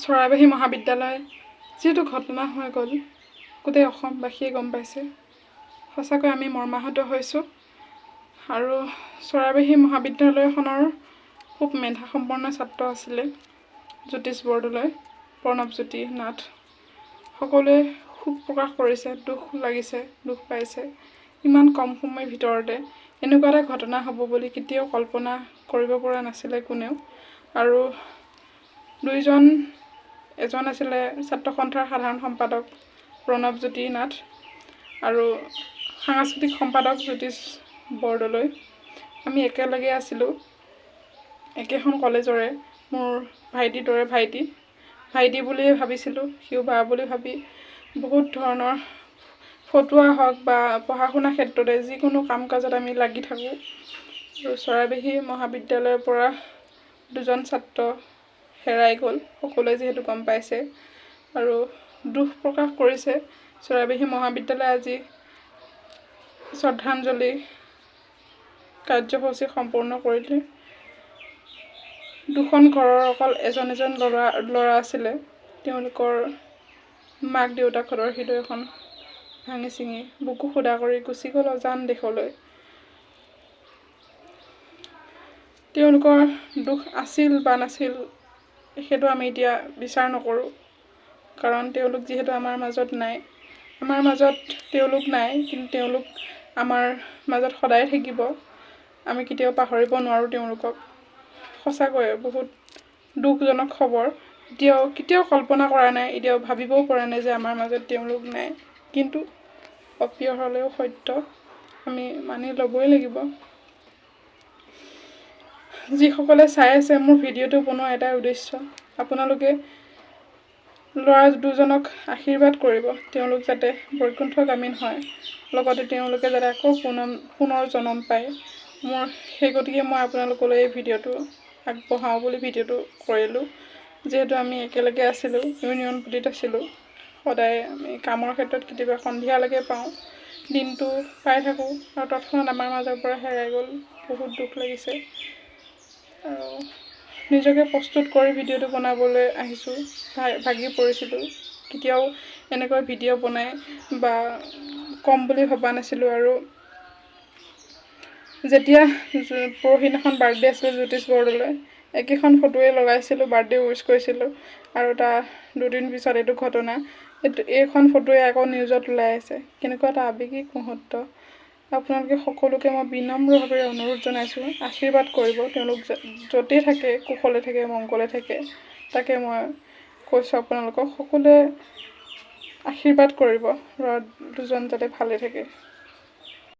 চৰাইবাহী মহাবিদ্যালয় যিটো ঘটনা হৈ গ'ল গোটেই অসমবাসীয়ে গম পাইছে। সঁচাকৈ আমি মৰ্মাহত হৈছোঁ। আৰু চৰাইবাহী মহাবিদ্যালয়খনৰ খুব মেধাসম্পন্ন ছাত্ৰ আছিলে জ্যোতিষ বৰদলৈ, প্ৰণৱজ্যোতি নাথ। সকলোৱে শোক প্ৰকাশ কৰিছে, দুখ লাগিছে, দুখ পাইছে। ইমান কম সময়ৰ ভিতৰতে এনেকুৱা এটা ঘটনা হ'ব বুলি কেতিয়াও কল্পনা কৰিব পৰা নাছিলে কোনেও। আৰু এজন আছিলে ছাত্ৰ সন্থাৰ সাধাৰণ সম্পাদক প্ৰণৱজ্যোতি নাথ আৰু সাংস্কৃতিক সম্পাদক জ্যোতিষ বৰদলৈ। আমি একেলগে আছিলোঁ, একেখন কলেজৰে। মোৰ ভাইটিৰ দৰে ভাইটি বুলিয়ে ভাবিছিলোঁ, সিও বা বুলি ভাবি বহুত ধৰণৰ ফটোৱা হওক বা পঢ়া শুনা ক্ষেত্ৰতে যিকোনো কাম কাজত আমি লাগি থাকোঁ। আৰু চৰাইবাহী মহাবিদ্যালয়ৰ পৰা দুজন ছাত্ৰ হেৰাই গ'ল, সকলোৱে যিহেতু গম পাইছে। আৰু দুখ প্ৰকাশ কৰিছে। চৰাইবাহী মহাবিদ্যালয়ে আজি শ্ৰদ্ধাঞ্জলি কাৰ্যসূচী সম্পূৰ্ণ কৰিলে। দুখন ঘৰৰ অকল এজন ল'ৰা আছিলে। তেওঁলোকৰ মাক দেউতাকহঁতৰ হৃদয়খন ভাঙি চিঙি বুকু সুদা কৰি গুচি গ'ল অজান দেশলৈ। তেওঁলোকৰ দুখ আছিল বা নাছিল সেইটো আমি এতিয়া বিচাৰ নকৰোঁ, কাৰণ তেওঁলোক যিহেতু আমাৰ মাজত নাই। আমাৰ মাজত তেওঁলোক নাই, কিন্তু তেওঁলোক আমাৰ মাজত সদায় থাকিব। আমি কেতিয়াও পাহৰিব নোৱাৰোঁ তেওঁলোকক। সঁচাকৈয়ে বহুত দুখজনক খবৰ। কেতিয়াও কল্পনা কৰা নাই, এতিয়াও ভাবিবও পৰা নাই যে আমাৰ মাজত তেওঁলোক নাই। কিন্তু অপ্ৰিয় হ'লেও সত্য, আমি মানি ল'বই লাগিব। যিসকলে চাই আছে মোৰ ভিডিঅ'টো বনোৱা এটাই উদ্দেশ্য, আপোনালোকে ল'ৰা দুজনক আশীৰ্বাদ কৰিব, তেওঁলোক যাতে বৈকুণ্ঠগামীন হয়, লগতে তেওঁলোকে যাতে আকৌ পুনৰ জন্ম পায়। সেই গতিকে মই আপোনালোকলৈ এই ভিডিঅ'টো আগবঢ়াওঁ বুলি ভিডিঅ'টো কৰিলোঁ। যিহেতু আমি একেলগে আছিলোঁ, ইউনিয়ন পুলিত আছিলোঁ, সদায় আমি কামৰ ক্ষেত্ৰত কেতিয়াবা সন্ধিয়ালৈকে পাওঁ, দিনটো পাই থাকোঁ। আৰু তৎক্ষণাত আমাৰ মাজৰ পৰা হেৰাই গ'ল, বহুত দুখ লাগিছে। আৰু নিজকে প্ৰস্তুত কৰি ভিডিঅ'টো বনাবলৈ আহিছোঁ, ভাগি পৰিছিলোঁ। কেতিয়াও এনেকৈ ভিডিঅ' বনাই বা কম বুলি ভবা নাছিলোঁ। আৰু যেতিয়া পৰহিদিনাখন বাৰ্থডে আছিলে জ্যোতিষ বৰদলৈ, একেখন ফটোৱে লগাইছিলোঁ, বাৰ্থডে উইচ কৰিছিলোঁ। আৰু তাৰ দুদিন পিছত এইটো ঘটনা, এইখন ফটোৱে আকৌ নিউজত ওলাই আছে। কেনেকুৱা এটা আৱেগিক মুহূৰ্ত। আপোনালোকে সকলোকে মই বিনম্ৰভাৱে অনুৰোধ জনাইছোঁ, আশীৰ্বাদ কৰিব। তেওঁলোক য'তেই থাকে, কুশলে থাকে, মংগলে থাকে, তাকে মই কৈছোঁ আপোনালোকক। সকলোৱে আশীৰ্বাদ কৰিব ল'ৰা দুজন যাতে ভালে থাকে।